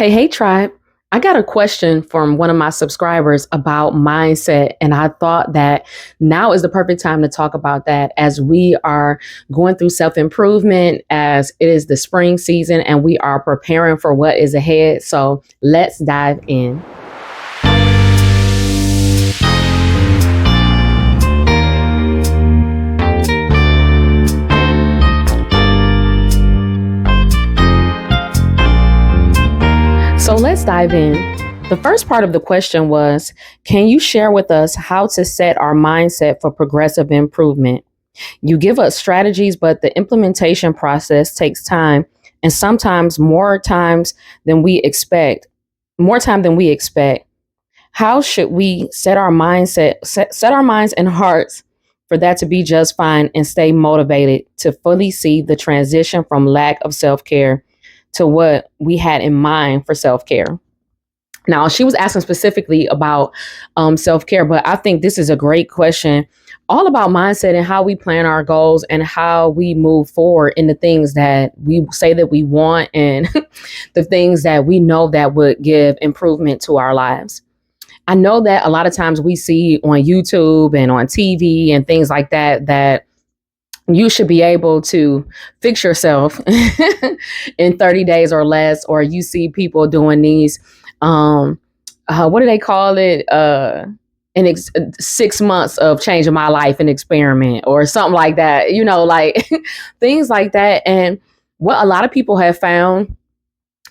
Hey, tribe. I got a question from one of my subscribers about mindset, and I thought that now is the perfect time to talk about that as we are going through self improvement, as it is the spring season, and we are preparing for what is ahead. So let's dive in. So let's dive in. The first part of the question was, can you share with us how to set our mindset for progressive improvement? You give us strategies, but the implementation process takes time and sometimes more time than we expect. How should we set our minds and hearts for that to be just fine and stay motivated to fully see the transition from lack of self-care to what we had in mind for self-care? Now, she was asking specifically about self care, but I think this is a great question, all about mindset and how we plan our goals and how we move forward in the things that we say that we want and the things that we know that would give improvement to our lives. I know that a lot of times we see on YouTube and on TV and things like that, that you should be able to fix yourself in 30 days or less, or you see people doing these um what do they call it, 6 months of changing my life, an experiment or something like that, like things like that. And what a lot of people have found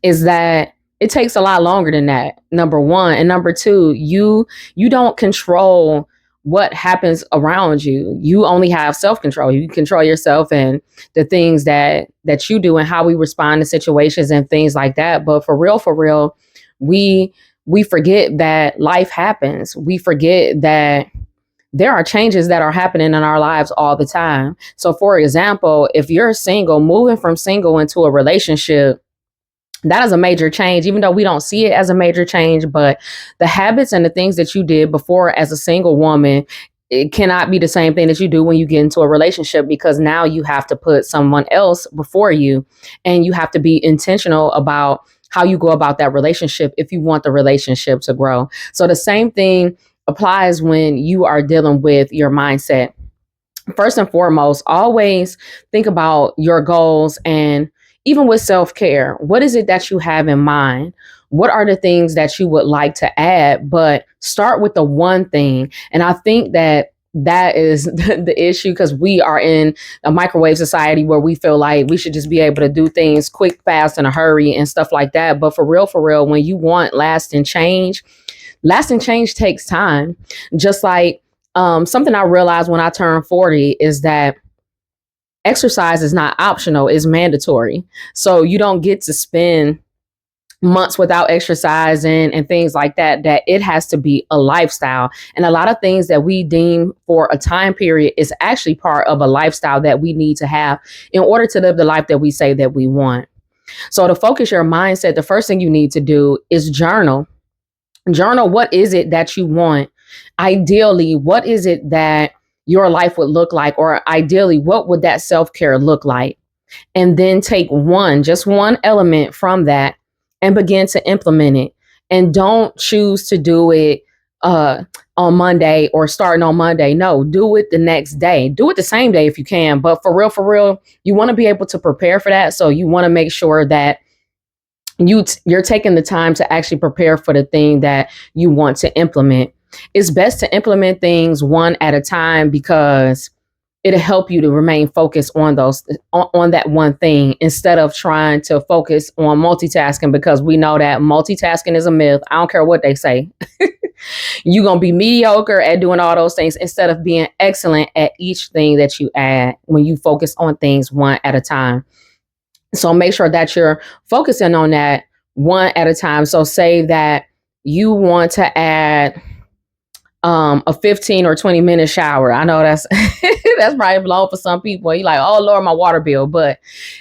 is that it takes a lot longer than that, number one. And number two, you don't control what happens around you. You only have self-control. You control yourself and the things that you do and how we respond to situations and things like that. But for real, we we forget that life happens. We forget that there are changes that are happening in our lives all the time. So for example, if you're single, moving from single into a relationship, that is a major change, even though we don't see it as a major change. But the habits and the things that you did before as a single woman, it cannot be the same thing that you do when you get into a relationship, because now you have to put someone else before you, and you have to be intentional about how you go about that relationship if you want the relationship to grow. So the same thing applies when you are dealing with your mindset. First and foremost, always think about your goals, and even with self care, what is it that you have in mind? What are the things that you would like to add? But start with the one thing. And I think that that is the issue, because we are in a microwave society where we feel like we should just be able to do things quick, fast, in a hurry and stuff like that. But for real, when you want lasting change takes time. Just like something I realized when I turned 40 is that exercise is not optional, it's mandatory. So you don't get to spend months without exercising and things like that, that it has to be a lifestyle. And a lot of things that we deem for a time period is actually part of a lifestyle that we need to have in order to live the life that we say that we want. So to focus your mindset, the first thing you need to do is journal. Journal, what is it that you want? Ideally, what is it that your life would look like? Or ideally, what would that self-care look like? And then take just one element from that and begin to implement it. And don't choose to do it on Monday or starting on Monday. No, do it the next day. Do it the same day if you can. But for real, you want to be able to prepare for that. So you want to make sure that you're taking the time to actually prepare for the thing that you want to implement. It's best to implement things one at a time, because it'll help you to remain focused on that one thing, instead of trying to focus on multitasking, because we know that multitasking is a myth. I don't care what they say. You're going to be mediocre at doing all those things instead of being excellent at each thing that you add when you focus on things one at a time. So make sure that you're focusing on that one at a time. So say that you want to add a 15 or 20-minute shower. I know that's that's probably low for some people. You're like, oh Lord, my water bill. But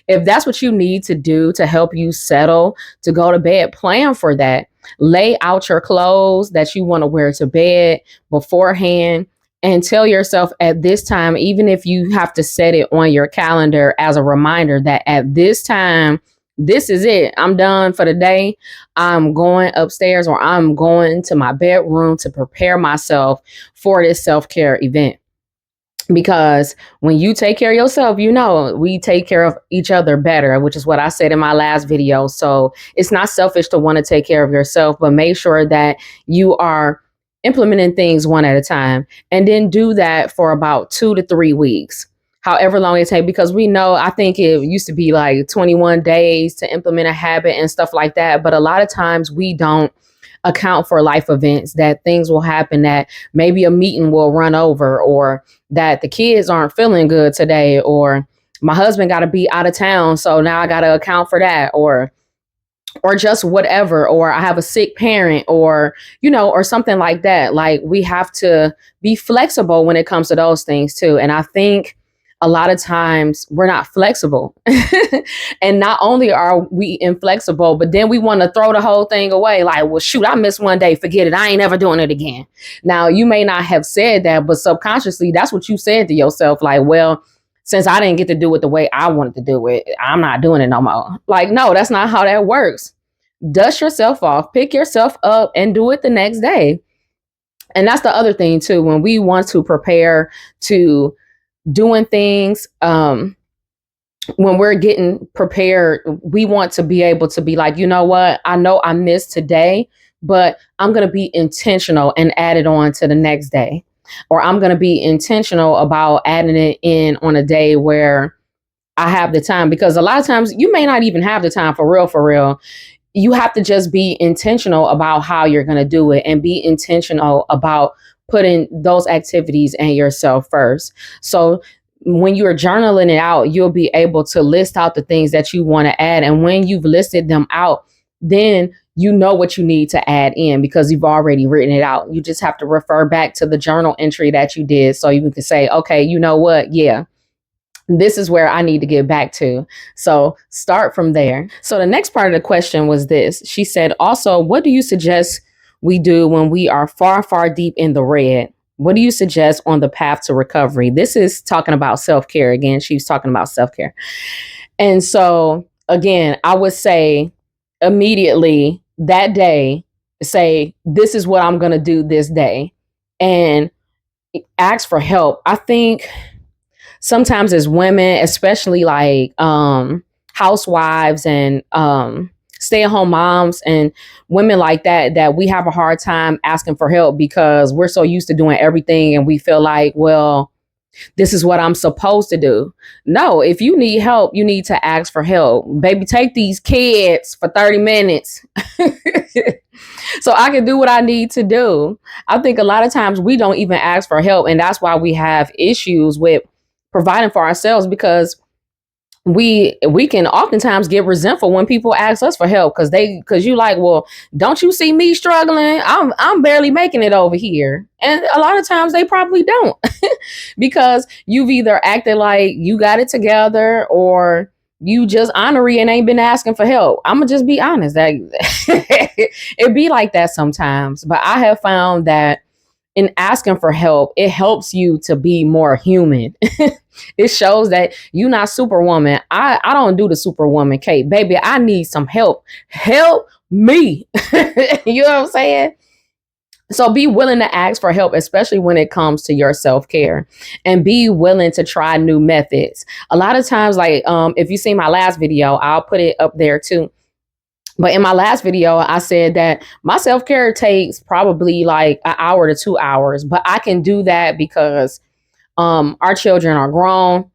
if that's what you need to do to help you settle to go to bed, plan for that. Lay out your clothes that you want to wear to bed beforehand, and tell yourself at this time, even if you have to set it on your calendar as a reminder, that at this time this is it. I'm done for the day. I'm going upstairs or I'm going to my bedroom to prepare myself for this self-care event. Because when you take care of yourself, we take care of each other better, which is what I said in my last video. So it's not selfish to want to take care of yourself, but make sure that you are implementing things one at a time, and then do that for about 2 to 3 weeks, however long it takes. Because we know, I think it used to be like 21 days to implement a habit and stuff like that. But a lot of times we don't account for life events, that things will happen, that maybe a meeting will run over, or that the kids aren't feeling good today, or my husband got to be out of town, so now I got to account for that, or just whatever, or I have a sick parent, or or something like that. Like, we have to be flexible when it comes to those things too. And I think a lot of times we're not flexible. And not only are we inflexible, but then we want to throw the whole thing away. Like, well, shoot, I missed one day, forget it, I ain't ever doing it again. Now, you may not have said that, but subconsciously that's what you said to yourself. Like, well, since I didn't get to do it the way I wanted to do it, I'm not doing it no more. Like, no, that's not how that works. Dust yourself off, pick yourself up, and do it the next day. And that's the other thing too. When we want to prepare to doing things, when we're getting prepared, we want to be able to be like, you know what, I know I missed today, but I'm going to be intentional and add it on to the next day. Or I'm going to be intentional about adding it in on a day where I have the time. Because a lot of times you may not even have the time for real, for real. You have to just be intentional about how you're going to do it, and be intentional about putting those activities and yourself first. So when you're journaling it out, you'll be able to list out the things that you want to add. And when you've listed them out, then you know what you need to add in, because you've already written it out. You just have to refer back to the journal entry that you did, so you can say, okay, you know what? Yeah, this is where I need to get back to. So start from there. So the next part of the question was this. She said, also, what do you suggest we do when we are far, far deep in the red? What do you suggest on the path to recovery? This is talking about self-care. Again, she's talking about self-care. And so, again, I would say immediately that day, say, this is what I'm going to do this day, and ask for help. I think sometimes as women, especially like housewives and stay-at-home moms and women like that we have a hard time asking for help, because we're so used to doing everything, and we feel like, well, this is what I'm supposed to do. No, if you need help, you need to ask for help. Baby, take these kids for 30 minutes so I can do what I need to do. I think a lot of times we don't even ask for help, and that's why we have issues with providing for ourselves, because we can oftentimes get resentful when people ask us for help, because you like, well, don't you see me struggling? I'm barely making it over here. And a lot of times they probably don't because you've either acted like you got it together, or you just honorary and ain't been asking for help. I'm gonna just be honest, that it be like that sometimes. But I have found that in asking for help, it helps you to be more human. It shows that you're not superwoman. I don't do the superwoman Kate. Baby, I need some help. Help me. You know what I'm saying? So be willing to ask for help, especially when it comes to your self-care, and be willing to try new methods. A lot of times, like if you see my last video, I'll put it up there too. But in my last video, I said that my self-care takes probably like an hour to 2 hours, but I can do that because our children are grown,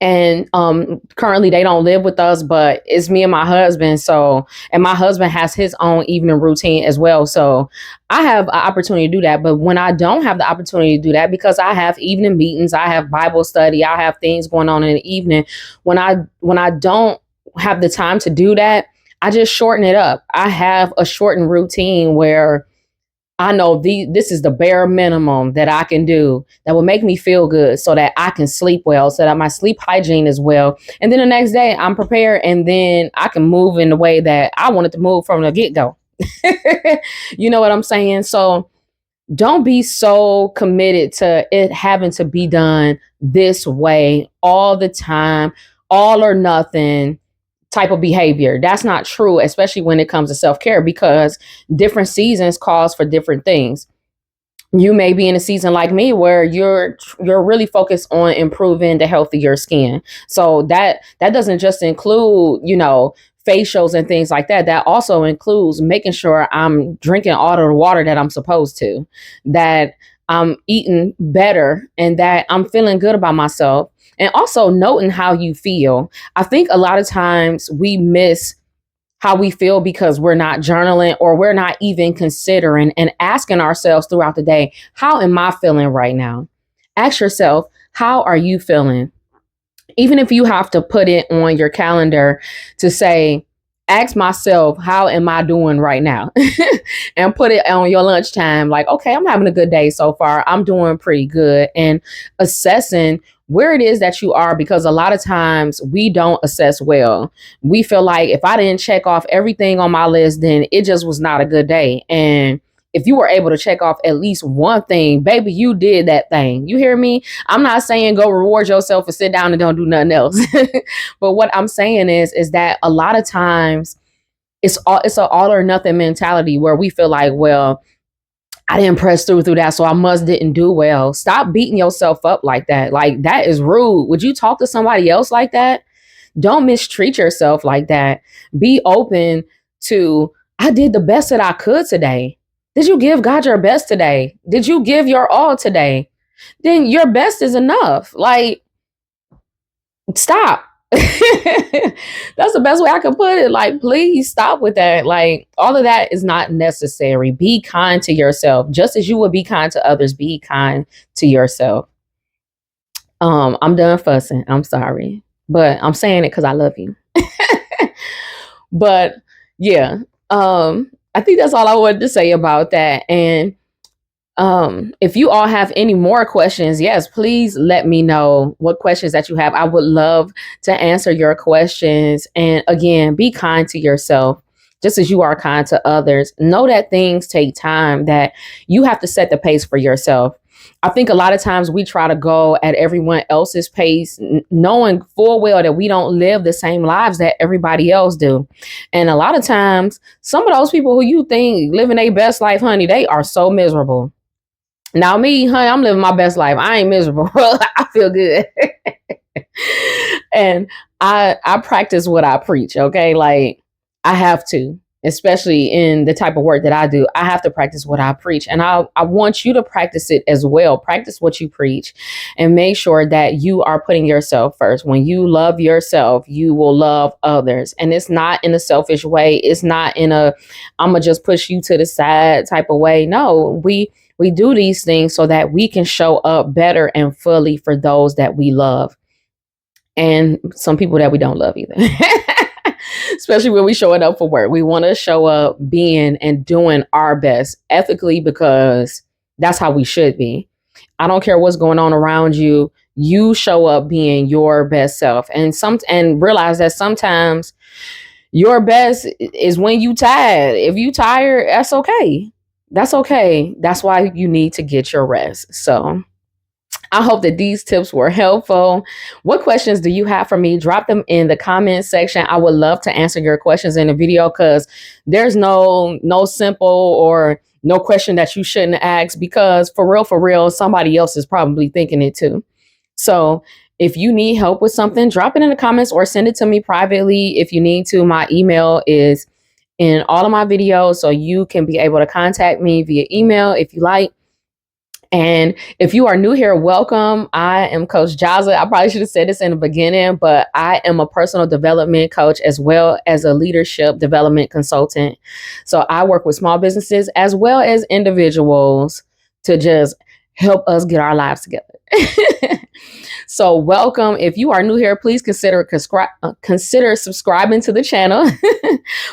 and currently they don't live with us, but it's me and my husband. So, and my husband has his own evening routine as well. So I have an opportunity to do that. But when I don't have the opportunity to do that, because I have evening meetings, I have Bible study, I have things going on in the evening. When I don't have the time to do that, I just shorten it up. I have a shortened routine where I know this is the bare minimum that I can do that will make me feel good, so that I can sleep well, so that my sleep hygiene is well. And then the next day I'm prepared, and then I can move in the way that I wanted to move from the get-go. You know what I'm saying? So don't be so committed to it having to be done this way all the time, all or nothing. type of behavior. That's not true, especially when it comes to self-care, because different seasons calls for different things. You may be in a season like me where you're really focused on improving the health of your skin. So that doesn't just include, facials and things like that. That also includes making sure I'm drinking all the water that I'm supposed to, that I'm eating better, and that I'm feeling good about myself. And also noting how you feel. I think a lot of times we miss how we feel because we're not journaling, or we're not even considering and asking ourselves throughout the day, how am I feeling right now? Ask yourself, how are you feeling? Even if you have to put it on your calendar to say, ask myself, how am I doing right now? And put it on your lunchtime, like, okay, I'm having a good day so far. I'm doing pretty good. And assessing where it is that you are, because a lot of times we don't assess well. We feel like if I didn't check off everything on my list, then it just was not a good day. And if you were able to check off at least one thing, baby, you did that thing. You hear me? I'm not saying go reward yourself and sit down and don't do nothing else. But what I'm saying is that a lot of times it's an all or nothing mentality, where we feel like, well, I didn't press through that, so I must didn't do well. Stop beating yourself up like that. Like, that is rude. Would you talk to somebody else like that? Don't mistreat yourself like that. Be open to, I did the best that I could today. Did you give God your best today? Did you give your all today? Then your best is enough. Like, stop. That's the best way I can put it. Like, please stop with that. Like, all of that is not necessary. Be kind to yourself. Just as you would be kind to others, be kind to yourself. I'm done fussing. I'm sorry. But I'm saying it because I love you. But yeah, I think that's all I wanted to say about that. And if you all have any more questions, yes, please let me know what questions that you have. I would love to answer your questions. And again, be kind to yourself, just as you are kind to others. Know that things take time, that you have to set the pace for yourself. I think a lot of times we try to go at everyone else's pace, knowing full well that we don't live the same lives that everybody else do. And a lot of times, some of those people who you think living their best life, honey, they are so miserable. Now me, honey, I'm living my best life. I ain't miserable. I feel good. And I practice what I preach, okay? Like, I have to, especially in the type of work that I do. I have to practice what I preach. And I want you to practice it as well. Practice what you preach, and make sure that you are putting yourself first. When you love yourself, you will love others. And it's not in a selfish way. It's not in a, I'm going to just push you to the side type of way. No, we do these things so that we can show up better and fully for those that we love, and some people that we don't love either. Especially when we showing up for work. We want to show up being and doing our best ethically, because that's how we should be. I don't care what's going on around you. You show up being your best self, and realize that sometimes your best is when you tired. If you tired, that's okay. That's okay. That's why you need to get your rest. So I hope that these tips were helpful. What questions do you have for me? Drop them in the comment section. I would love to answer your questions in the video, because there's no simple or no question that you shouldn't ask, because for real, somebody else is probably thinking it too. So if you need help with something, drop it in the comments or send it to me privately if you need to. My email is in all of my videos, so you can be able to contact me via email if you like. And if you are new here, welcome. I am Coach Jaza. I probably should have said this in the beginning, but I am a personal development coach as well as a leadership development consultant. So I work with small businesses as well as individuals to just help us get our lives together. So welcome. If you are new here, please consider subscribing to the channel.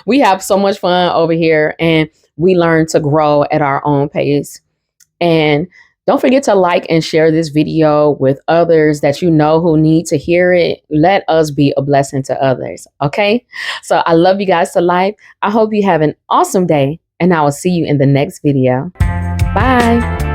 We have so much fun over here, and we learn to grow at our own pace. And don't forget to like and share this video with others that you know who need to hear it. Let us be a blessing to others. Okay? So I love you guys to life. I hope you have an awesome day, and I will see you in the next video. Bye.